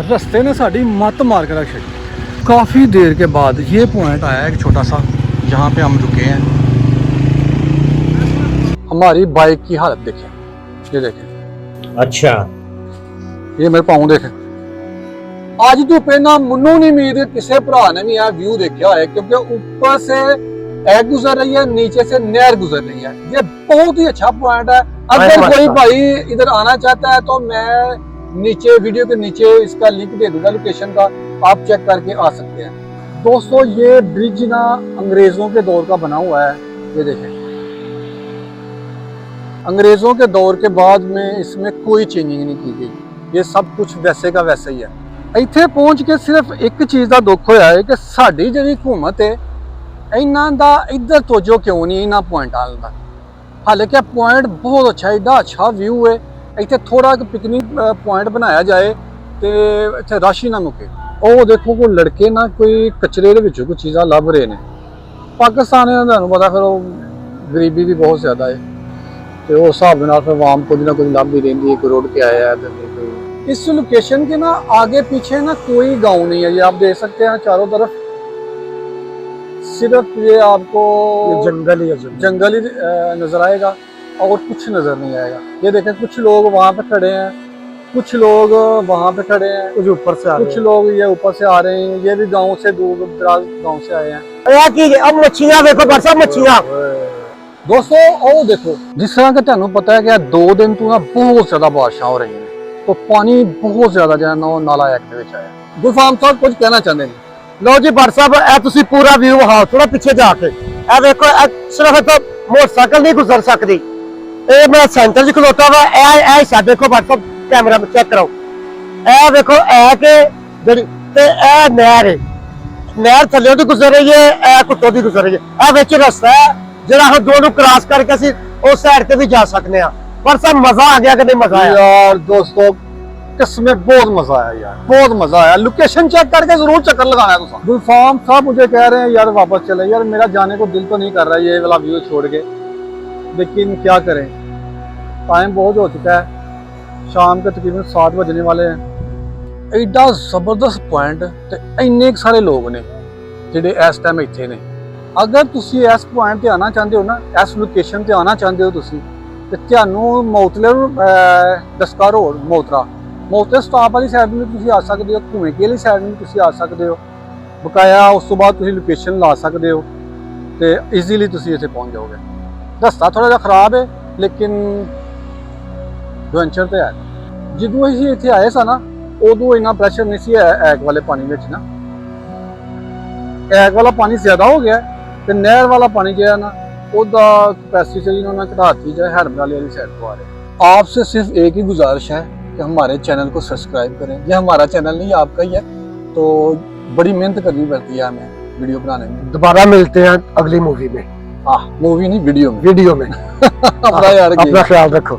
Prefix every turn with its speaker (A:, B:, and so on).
A: रास्ते ने साड़ी मत मार कर रख छोड़ी। काफ़ी देर के बाद ये पॉइंट आया एक छोटा सा, जहाँ पे हम रुके हैं। हमारी बाइक की हालत देखें, ये देखें।
B: अच्छा,
A: ये मेरे पाँव देखें। आज तो पहना मनु नहीं उम्मीद किसी भरा ने भी यह व्यू देखा है, क्योंकि ऊपर से एक गुजर रही है, नीचे से नहर गुजर रही है। ये बहुत ही अच्छा पॉइंट है। अगर कोई भाई इधर आना चाहता है तो मैं नीचे वीडियो के नीचे इसका लिंक दे दूंगा लोकेशन का, आप चेक करके आ सकते हैं। दोस्तों ये ब्रिज ना अंग्रेजों के दौर का बना हुआ है, ये देखें। अंग्रेजों के दौर के बाद में इसमें कोई चेंजिंग नहीं की गई, ये सब कुछ वैसे का वैसा ही है। ਇੱਥੇ ਪਹੁੰਚ ਕੇ ਸਿਰਫ ਇੱਕ ਚੀਜ਼ ਦਾ ਦੁੱਖ ਹੋਇਆ ਹੈ ਕਿ ਸਾਡੀ ਜਿਹੜੀ ਹਕੂਮਤ ਹੈ ਇਹਨਾਂ ਦਾ ਇੱਧਰ ਤੋਜੋ ਕਿਉਂ ਨਹੀਂ ਇਹਨਾਂ ਪੁਆਇੰਟਾਂ ਦਾ। ਹਾਲਾਂਕਿ ਇਹ ਪੁਆਇੰਟ ਬਹੁਤ ਅੱਛਾ ਹੈ, ਏਡਾ ਅੱਛਾ ਵਿਊ ਹੈ। ਇੱਥੇ ਥੋੜਾ ਕੁ ਪਿਕਨਿਕ ਪੁਆਇੰਟ ਬਣਾਇਆ ਜਾਏ ਤੇ ਇੱਥੇ ਰਸ਼ ਹੀ ਨਾ ਮੁੱਕੇ। ਉਹ ਦੇਖੋ ਕੋਈ ਲੜਕੇ ਨਾ ਕੋਈ ਕਚਰੇ ਦੇ ਵਿੱਚੋਂ ਕੋਈ ਚੀਜ਼ਾਂ ਲੱਭ ਰਹੇ ਨੇ। ਪਾਕਿਸਤਾਨੀਆਂ ਦਾ ਤੁਹਾਨੂੰ ਪਤਾ ਫਿਰ ਉਹ ਗਰੀਬੀ ਵੀ ਬਹੁਤ ਜ਼ਿਆਦਾ ਹੈ ਤੇ ਉਸ ਹਿਸਾਬ ਨਾਲ ਫਿਰ ਆਵਾਮ ਕੁਝ ਨਾ ਕੁਝ ਲੱਭ ਹੀ ਰਹਿੰਦੀ ਹੈ, ਕੋਈ ਰੋਡ के आया है तो इस लोकेशन के ना आगे पीछे ना कोई गांव नहीं है। ये आप देख सकते हैं चारों तरफ सिर्फ ये आपको जंगल ही नजर आएगा और कुछ नजर नहीं आएगा। ये देखें कुछ लोग वहां पे खड़े हैं, कुछ लोग वहां पे खड़े हैं, कुछ ऊपर से कुछ लोग ये ऊपर से आ रहे हैं। ये भी गांव से दूर दराज गांव से आए हैं।
B: अब मच्छियां देखो बरसा मच्छियां
A: दोस्तों ਉਹ ਦੇਖੋ, जिस तरह कि ਤੁਹਾਨੂੰ पता है कि 2 दिन तो ना बहुत ज्यादा बारिशां हो रही हैं, तो पानी बहुत ज्यादा जो है ना नाला एक्ट में आया। गुलफाम साहब कुछ कहना चाहते हैं?
B: लो जी भट्ट साहब, ए तुसी पूरा व्यू विखाओ थोड़ा पीछे जाके। ए देखो सिर्फ तो मोटरसाइकिल नहीं गुजर सकती। ए मैं सेंटर च खलोता वा, ए हिस्सा देखो भट्ट साहब, कैमरा में चेक कराओ। ए देखो ए के जेडी ते ए नहर है, नहर थल्ले दी गुजर रही है, ए कुत्तों दी गुजर रही है। ए विच रास्ता है ਜਿਹੜਾ हम दोनों क्रॉस करके ਅਸੀਂ उस साइड ਤੇ भी जा सकते हैं। पर सब मजा आ गया कि नहीं मजा आया?
A: यार दोस्तों इसमें बहुत मजा आया यार, बहुत मजा आया। लोकेशन चेक करके जरूर चक्कर लगाना है। तो गुलफाम साहब मुझे कह रहे हैं यार वापस चले। यार मेरा जाने को दिल तो नहीं कर रहा है ये वाला व्यू छोड़ के, लेकिन क्या करें, टाइम बहुत हो चुका है, शाम के तकरीबन 7 बजने वाले हैं। एडा जबरदस्त पॉइंट ते इन्ने सारे लोग ने जिहड़े इस टाइम इत्थे ने। अगर तुसी इस पॉइंट ते आना चाहते हो ना, इस लोकेशन ते आना चाहते हो तुसी, ते ਤੁਹਾਨੂੰ ਮੌਤਲੇ ਦਸਕਾ ਰੋਡ ਮੌਤਲੇ ਸਟਾਪ ਵਾਲੀ ਸਾਈਡ ਨੂੰ ਤੁਸੀਂ ਆ ਸਕਦੇ ਹੋ, ਘੁੰਮੇ ਕੇ ਵਾਲੀ ਸਾਈਡ ਨੂੰ ਤੁਸੀਂ ਆ ਸਕਦੇ ਹੋ। ਬਕਾਇਆ ਉਸ ਤੋਂ ਬਾਅਦ ਤੁਸੀਂ ਲੋਕੇਸ਼ਨ ਲਾ ਸਕਦੇ ਹੋ ਤੇ ਈਜ਼ੀਲੀ ਤੁਸੀਂ ਇੱਥੇ ਪਹੁੰਚ ਜਾਓਗੇ। ਰਸਤਾ ਥੋੜਾ ਜਿਹਾ ਖਰਾਬ ਹੈ ਲੇਕਿਨ ਐਡਵੈਂਚਰ ਤੇ ਹੈ। ਜਦੋਂ ਅਸੀਂ ਇੱਥੇ ਆਏ ਸਾਂ ਨਾ ਉਦੋਂ ਇੰਨਾ ਪ੍ਰੈਸ਼ਰ ਨਹੀਂ ਸੀ ਐਕ ਵਾਲੇ ਪਾਣੀ ਵਿੱਚ ਨਾ। ਐਕ ਵਾਲਾ ਪਾਣੀ ਜ਼ਿਆਦਾ ਹੋ ਗਿਆ ਤੇ ਨਹਿਰ ਵਾਲਾ ਪਾਣੀ ਜਿਹੜਾ ਨਾ ਉਹਦਾ कैपेसिटी इन्होंने घटाती है। हेडमराली वाली साइड को आ रहे। आपसे सिर्फ एक ही गुजारिश है कि हमारे चैनल को सब्सक्राइब करें। ये हमारा चैनल नहीं आपका ही है, तो बड़ी मेहनत करनी पड़ती है हमें वीडियो बनाने में।
B: दोबारा मिलते हैं अगली मूवी में।
A: हाँ मूवी नहीं वीडियो में
B: अपना ख्याल रखो।